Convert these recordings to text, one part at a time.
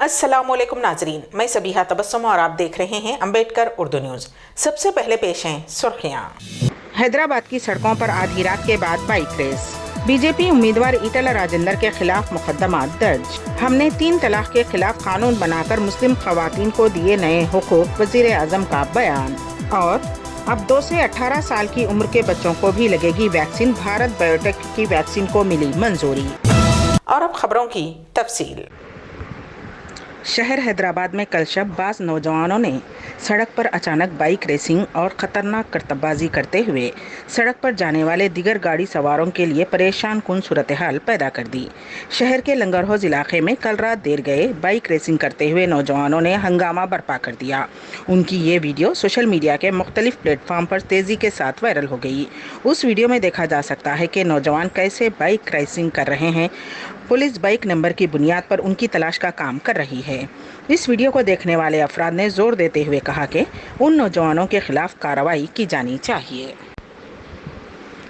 अस्सलामुअलैकुम नाजरीन, मैं सबीहा तबस्सुम और आप देख रहे हैं अम्बेडकर उर्दू न्यूज़। सबसे पहले पेश हैं सुर्खियाँ। हैदराबाद की सड़कों पर आधी रात के बाद बाइक रेस। बीजेपी उम्मीदवार ईटला राजेंद्र के खिलाफ मुकदमा दर्ज। हमने 3 तलाक के खिलाफ कानून बनाकर मुस्लिम खवातीन को दिए नए हुकूक, वजीर आजम का बयान। और अब 2 से 18 साल की उम्र के बच्चों को भी लगेगी वैक्सीन, भारत बायोटेक की वैक्सीन को मिली मंजूरी। और अब खबरों की तफसील। शहर हैदराबाद में कल शब बाज़ नौजवानों ने सड़क पर अचानक बाइक रेसिंग और ख़तरनाक करतबबाजी करते हुए सड़क पर जाने वाले दिगर गाड़ी सवारों के लिए परेशान कुन सूरत हाल पैदा कर दी। शहर के लंगर हौज इलाके में कल रात देर गए बाइक रेसिंग करते हुए नौजवानों ने हंगामा बर्पा कर दिया। उनकी ये वीडियो सोशल मीडिया के मुख्तलिफ प्लेटफॉर्म पर तेज़ी के साथ वायरल हो गई। उस वीडियो में देखा जा सकता है कि नौजवान कैसे बाइक रेसिंग कर रहे हैं। पुलिस बाइक नंबर की बुनियाद पर उनकी तलाश का काम कर रही है। इस वीडियो को देखने वाले अफराद ने जोर देते हुए कहा कि उन नौजवानों के खिलाफ कार्रवाई की जानी चाहिए।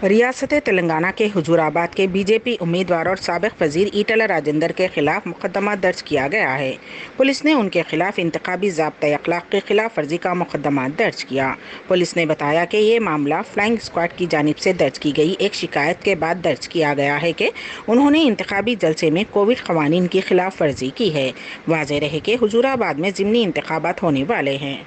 रियासत तेलंगाना के हुजूराबाद के बीजेपी उम्मीदवार और साबिक वजीर ईटला राजेंद्र के खिलाफ मुकदमा दर्ज किया गया है। पुलिस ने उनके खिलाफ इंतखाबी ज़ाब्ता अखलाक के खिलाफ वर्जी का मुकदमा दर्ज किया। पुलिस ने बताया कि ये मामला फ्लाइंग स्क्वाड की जानिब से दर्ज की गई एक शिकायत के बाद दर्ज किया गया है कि उन्होंने इंतखाबी जलसे में कोविड कवानीन की खिलाफ वर्जी की है। वाज़ेह रहे कि हुजूराबाद में ज़िमनी इंतखाबात होने वाले हैं।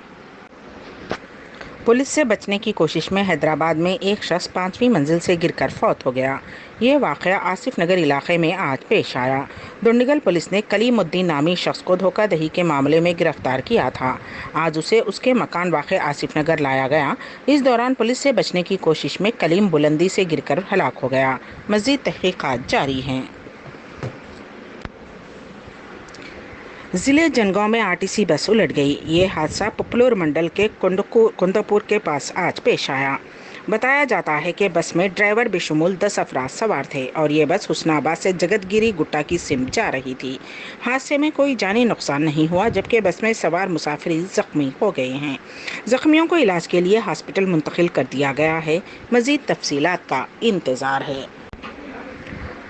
पुलिस से बचने की कोशिश में हैदराबाद में एक शख्स 5वीं मंजिल से गिरकर फौत हो गया। ये वाक़या आसिफ नगर इलाके में आज पेश आया। दुंडिगल पुलिस ने कलीमुद्दीन नामी शख्स को धोखाधड़ी के मामले में गिरफ्तार किया था। आज उसे उसके मकान वाक़े आसिफ नगर लाया गया। इस दौरान पुलिस से बचने की कोशिश में कलीम बुलंदी से गिरकर हलाक हो गया। मज़ीद तहक़ीक़ात जारी हैं। ज़िले जनगांव में आरटीसी बस उलट गई। ये हादसा पपलूर मंडल के कुंदपुर के पास आज पेश आया। बताया जाता है कि बस में ड्राइवर बेशुमार 10 अफराद सवार थे और ये बस हुस्नाबाद से जगतगिरी गुट्टा की सिमत जा रही थी। हादसे में कोई जानी नुकसान नहीं हुआ, जबकि बस में सवार मुसाफिर जख्मी हो गए हैं। जख्मियों को इलाज के लिए हॉस्पिटल मुंतकिल कर दिया गया है। मज़ीद तफसीलात का इंतज़ार है।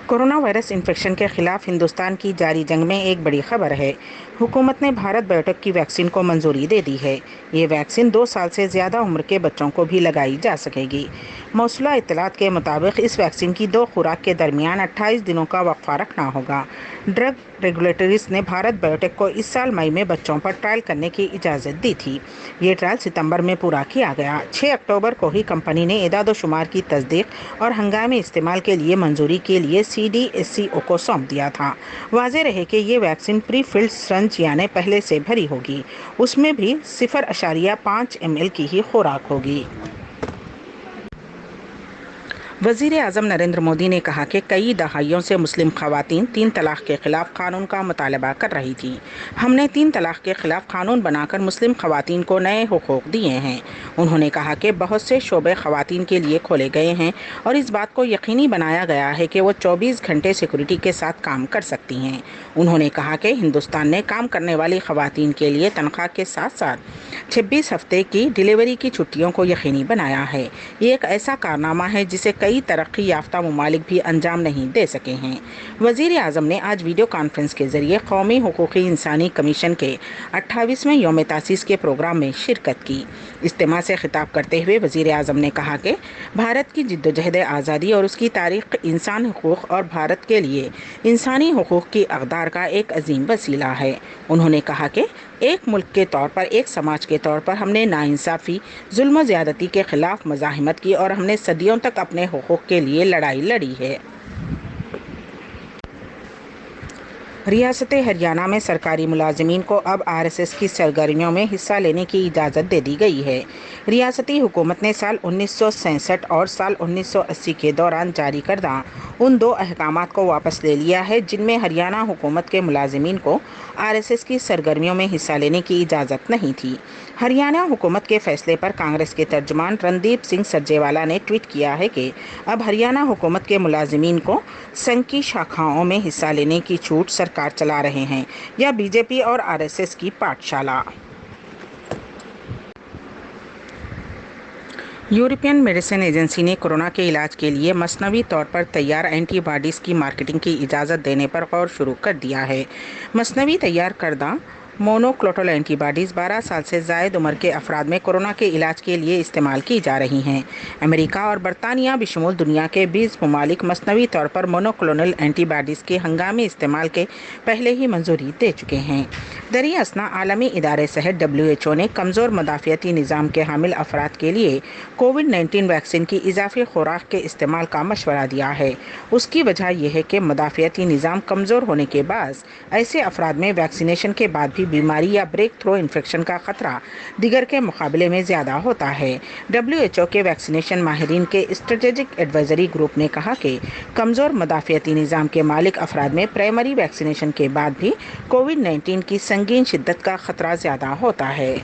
कोरोना वायरस इन्फेक्शन के खिलाफ हिंदुस्तान की जारी जंग में एक बड़ी खबर है। हुकूमत ने भारत बायोटेक की वैक्सीन को मंजूरी दे दी है। ये वैक्सीन 2 साल से ज़्यादा उम्र के बच्चों को भी लगाई जा सकेगी। मौसूला इत्तलात के मुताबिक इस वैक्सीन की 2 खुराक के दरमियान 28 दिनों का वक्फा रखना होगा। ड्रग रेगुलेटरीज ने भारत बायोटेक को इस साल मई में बच्चों पर ट्रायल करने की इजाज़त दी थी। ये ट्रायल सितंबर में पूरा किया गया। 6 अक्टूबर को ही कंपनी ने एदाद-ओ-शुमार की तस्दीक और हंगामी इस्तेमाल के लिए मंजूरी के लिए CDSCO को सौंप दिया था। वाज़ेह रहे कि ये वैक्सीन प्री फिल्ड संच यानी पहले से भरी होगी। उसमें भी 0.5 ml की ही खुराक होगी। वज़ीर आज़म नरेंद्र मोदी ने कहा कि कई दहाइयों से मुस्लिम खवातीन 3 तलाक के खिलाफ कानून का मुतालबा कर रही थी। हमने 3 तलाक के खिलाफ कानून बनाकर मुस्लिम खवातीन को नए हुकूक दिए हैं। उन्होंने कहा कि बहुत से शोबे खवातीन के लिए खोले गए हैं और इस बात को यकीनी बनाया गया है कि वो 24 घंटे सिक्योरिटी के साथ काम कर सकती हैं। उन्होंने कहा कि हिंदुस्तान ने काम करने वाली खवातीन के लिए तनख्वाह के साथ साथ 26 हफ्ते की डिलीवरी की छुट्टियों को यकीनी बनाया है। ये एक ऐसा कारनामा है जिसे कई तरक्की याफ्ता ममालिक भी अंजाम नहीं दे सके हैं। वज़ीर आज़म ने आज वीडियो कॉन्फ्रेंस के जरिए कौमी हुकूकी इंसानी कमीशन के 28वें यौम तासीस के प्रोग्राम में शिरकत की। इज्तिमा से खिताब करते हुए वज़ीर आज़म ने कहा कि भारत की जिद्दोजहद आज़ादी और उसकी तारीख़ इंसान हुकूक और भारत के लिए इंसानी हुकूक की अक़दार का एक अजीम वसीला है। उन्होंने कहा कि एक मुल्क के तौर पर, एक समाज के तौर पर हमने नाइंसाफ़ी, जुल्म और ज़्यादती के ख़िलाफ़ मज़ाहिमत की और हमने सदियों तक अपने हुकूक के लिए लड़ाई लड़ी है। रियासत हरियाणा में सरकारी मुलाजिमीन को अब RSS की सरगर्मियों में हिस्सा लेने की इजाज़त दे दी गई है। रियासती हुकूमत ने साल 1967 और साल 1980 के दौरान जारी करदा उन 2 अहकामात को वापस ले लिया है जिनमें हरियाणा हुकूमत के मुलाजिमीन को RSS की सरगर्मियों में हिस्सा लेने की इजाज़त नहीं थी। हरियाणा हुकूमत के फैसले पर कांग्रेस के तर्जुमान रणदीप सिंह सरजेवाला ने ट्वीट किया है कि अब हरियाणा हुकूमत के मुलाजिमीन को संघ की शाखाओं में हिस्सा लेने की छूट सरकार चला रहे हैं या बीजेपी और RSS की पाठशाला। यूरोपियन मेडिसिन एजेंसी ने कोरोना के इलाज के लिए मसनवी तौर पर तैयार एंटीबॉडीज़ की मार्केटिंग की इजाज़त देने पर गौर शुरू कर दिया है। मसनवी तैयार करदा मोनोक्लोनल एंटीबॉडीज़ 12 साल से ज़ायद उम्र के अफराद में कोरोना के इलाज के लिए इस्तेमाल की जा रही हैं। अमेरिका और बरतानिया बशमूल दुनिया के 20 ममालिक मसनवी तौर पर मोनोक्लोनल एंटीबॉडीज़ के हंगामी इस्तेमाल के पहले ही मंजूरी दे चुके हैं। दरिया असना आलमी इदारे सहित WHO ने कमज़ोर मदाफ़ियती निज़ाम के हामिल अफराद के लिए कोविड-19 वैक्सीन की इजाफी खुराक के इस्तेमाल का मशवरा दिया है। उसकी वजह यह है कि मदाफ़ियती निज़ाम कमज़ोर होने के बाद ऐसे अफराद में वैक्सीनेशन के बाद भी बीमारी या ब्रेक थ्रो इन्फेक्शन का खतरा दिगर के मुकाबले में ज़्यादा होता है। WHO के वैक्सीनेशन माहिरीन के स्ट्रेटेजिक एडवाइजरी ग्रुप ने कहा कि कमज़ोर मदाफ़ियती निज़ाम के मालिक अफराद में प्राइमरी वैक्सीनेशन के बाद भी कोविड-19 की संगीन शिद्दत का खतरा ज़्यादा होता है।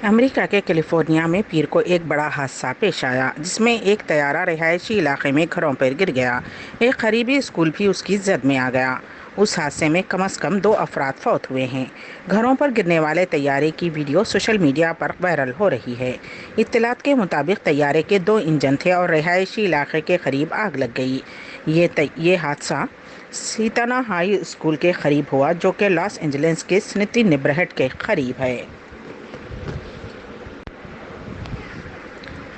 अमेरिका के कैलिफोर्निया में पीर को एक बड़ा हादसा पेश आया, जिसमें एक तैयारा रिहायशी इलाके में घरों पर गिर गया। एक करीबी स्कूल भी उसकी जद में आ गया। उस हादसे में कम से कम 2 अफराद फौत हुए हैं। घरों पर गिरने वाले तैयारे की वीडियो सोशल मीडिया पर वायरल हो रही है। इत्तलात के मुताबिक तैयारे के 2 इंजन थे और रिहायशी इलाके के करीब आग लग गई। ये हादसा सीताना हाई स्कूल के करीब हुआ, जो कि लॉस एंजलिस के स्निटी नेबरहुड के करीब है।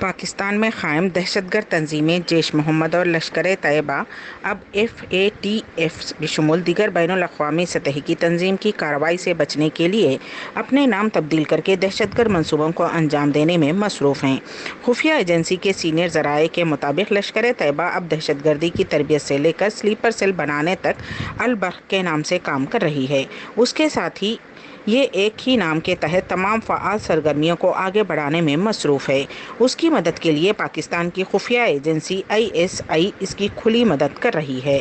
पाकिस्तान में क़ायम दहशतगर्द तंजीमें जैश मोहम्मद और लश्कर तैयबा अब FATF बशमूल दीगर बैनुल-अक़वामी सतह की तंजीम की कार्रवाई से बचने के लिए अपने नाम तब्दील करके दहशतगर्द मंसूबों को अंजाम देने में मसरूफ़ हैं। खुफिया एजेंसी के सीनियर ज़राए के मुताबिक लश्कर तैयबा अब दहशतगर्दी की तरबियत से लेकर स्लीपर सेल बनाने तक अल-बर्क़ के नाम से काम कर रही है। उसके साथ ही ये एक ही नाम के तहत तमाम फ़आल सरगर्मियों को आगे बढ़ाने में मसरूफ़ है। उसकी मदद के लिए पाकिस्तान की खुफिया एजेंसी ISI इसकी खुली मदद कर रही है।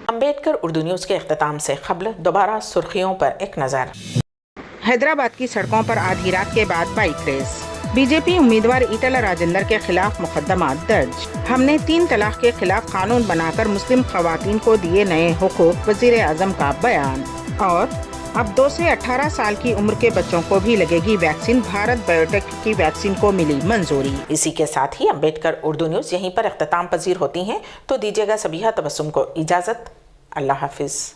अम्बेडकर उर्दू न्यूज़ के इख्तिताम से क़ब्ल दोबारा सुर्खियों पर एक नज़र। हैदराबाद की सड़कों पर आधी रात के बाद बाइक रेस। बीजेपी उम्मीदवार ईटला राजेंद्र के खिलाफ मुकदमा दर्ज। हमने 3 तलाक के खिलाफ कानून बनाकर मुस्लिम खवातीन को दिए नए हुकूक, वज़ीर आज़म का बयान। और अब 2 से 18 साल की उम्र के बच्चों को भी लगेगी वैक्सीन, भारत बायोटेक की वैक्सीन को मिली मंजूरी। इसी के साथ ही अम्बेडकर उर्दू न्यूज़ यहीं पर इख्तिताम पजीर होती हैं, तो दीजिएगा सबीहा तबस्सुम को इजाज़त। अल्लाह हाफिज़।